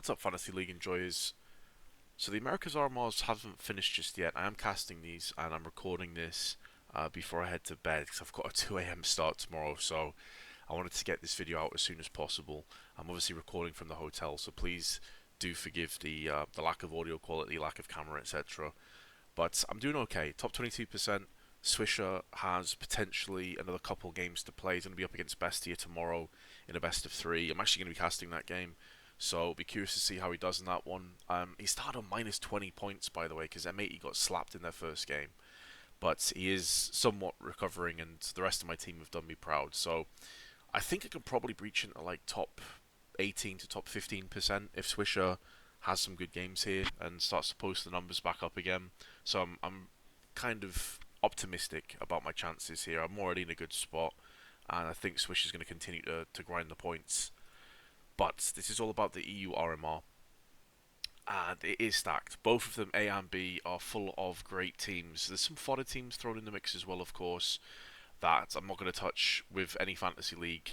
What's up, Fantasy League enjoyers? So the America's RMRs haven't finished just yet. I am casting these and I'm recording this before I head to bed because I've got a 2 a.m. start tomorrow. So I wanted to get this video out as soon as possible. I'm obviously recording from the hotel, so please do forgive the lack of audio quality, lack of camera, etc. But I'm doing okay. Top 22%. Swisher has potentially another couple games to play. He's going to be up against Bestia tomorrow in a best of three. I'm actually going to be casting that game, so I'll be curious to see how he does in that one. He started on minus 20 points, by the way, because M80 got slapped in their first game. But he is somewhat recovering, and the rest of my team have done me proud. So I think I could probably breach into like top 18 to top 15% if Swisher has some good games here and starts to post the numbers back up again. So I'm kind of optimistic about my chances here. I'm already in a good spot, and I think Swish is going to continue to grind the points. But this is all about the EU RMR, and it is stacked. Both of them, A and B, are full of great teams. There's some fodder teams thrown in the mix as well, of course, that I'm not going to touch with any fantasy league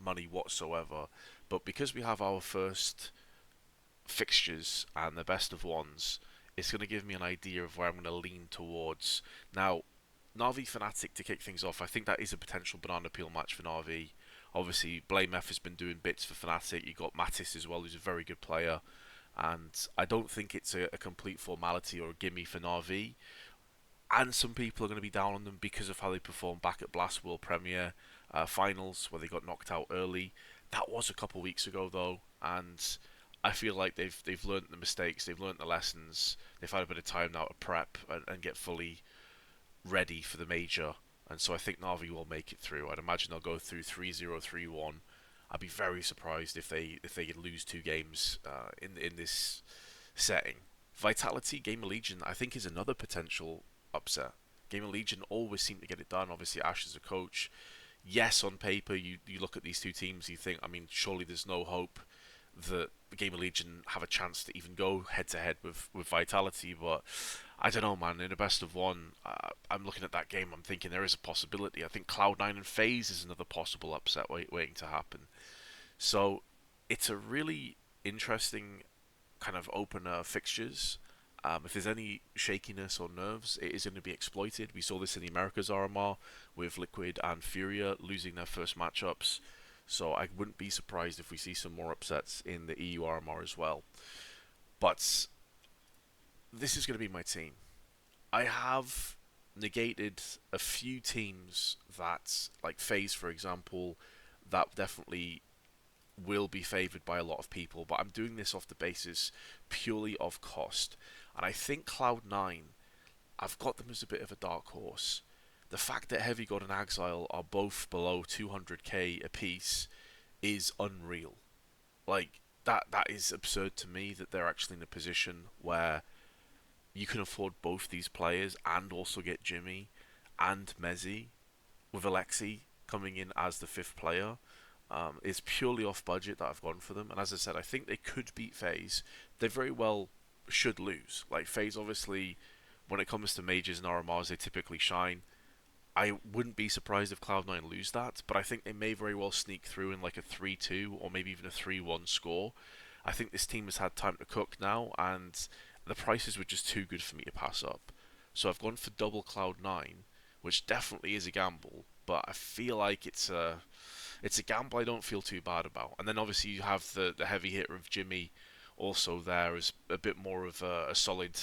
money whatsoever. But because we have our first fixtures and the best of ones, it's going to give me an idea of where I'm going to lean towards. Now, Navi Fnatic to kick things off, I think that is a potential banana peel match for Navi. Obviously, Blamef has been doing bits for Fnatic. You got Mattis as well, who's a very good player. And I don't think it's a complete formality or a gimme for Navi. And some people are going to be down on them because of how they performed back at Blast World Premier Finals, where they got knocked out early. That was a couple weeks ago, though, and I feel like they've learned the mistakes, they've learned the lessons, they've had a bit of time now to prep and get fully ready for the major. And so I think Navi will make it through. I'd imagine they'll go through 3-0, 3-1. I'd be very surprised if they lose two games in this setting. Vitality, Game of Legion, I think is another potential upset. Game of Legion always seem to get it done. Obviously, Ash is a coach. Yes, on paper, you look at these two teams, you think, I mean, surely there's no hope that the Game of Legion have a chance to even go head to head with Vitality, but I don't know, man. In a best of one, I'm looking at that game. I'm thinking there is a possibility. I think Cloud9 and FaZe is another possible upset waiting to happen. So it's a really interesting kind of opener fixtures. If there's any shakiness or nerves, it is going to be exploited. We saw this in the Americas RMR with Liquid and Furia losing their first matchups. So I wouldn't be surprised if we see some more upsets in the EU RMR as well. But this is going to be my team. I have negated a few teams that, like FaZe for example, that definitely will be favoured by a lot of people, but I'm doing this off the basis purely of cost. And I think Cloud9, I've got them as a bit of a dark horse. The fact that Heavy God and Exile are both below 200k apiece is unreal. Like that is absurd to me that they're actually in a position where you can afford both these players and also get Jimmy and Mezzi with Alexi coming in as the fifth player. It's purely off budget that I've gone for them, and as I said, I think they could beat FaZe. They very well should lose. Like FaZe, obviously, when it comes to majors and RMRs, they typically shine. I wouldn't be surprised if Cloud9 lose that, but I think they may very well sneak through in like a 3-2 or maybe even a 3-1 score. I think this team has had time to cook now, and the prices were just too good for me to pass up. So I've gone for double Cloud9, which definitely is a gamble, but I feel like it's a gamble I don't feel too bad about. And then obviously you have the heavy hitter of Jimmy also there as a bit more of a solid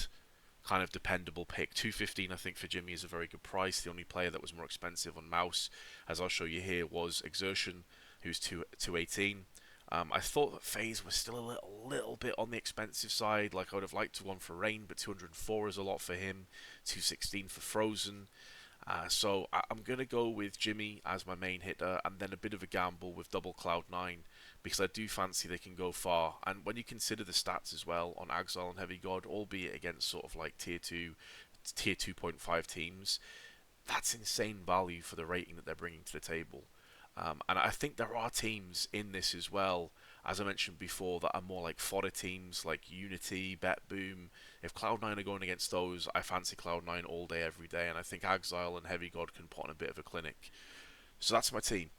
kind of dependable pick. 215 I think for Jimmy is a very good price. The only player that was more expensive on mouse, as I'll show you here, was Exertion, who's 218. I thought that FaZe was still a little bit on the expensive side. Like I would have liked to one for Rain, but 204 is a lot for him. 216 for Frozen. So I'm going to go with Jimmy as my main hitter, and then a bit of a gamble with double Cloud9, because I do fancy they can go far. And when you consider the stats as well on Exile and Heavy God, albeit against sort of like tier 2, tier 2.5 teams, that's insane value for the rating that they're bringing to the table. And I think there are teams in this as well, as I mentioned before, that are more like fodder teams like Unity, BetBoom. If Cloud9 are going against those, I fancy Cloud9 all day, every day, and I think Exile and Heavy God can put on a bit of a clinic. So that's my team.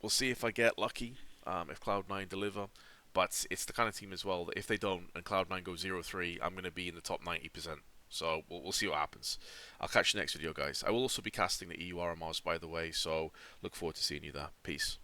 We'll see if I get lucky, if Cloud9 deliver. But it's the kind of team as well that if they don't and Cloud9 go 0-3, I'm going to be in the top 90%. So we'll see what happens. I'll catch you next video, guys. I will also be casting the EU RMRs, by the way, so look forward to seeing you there. Peace.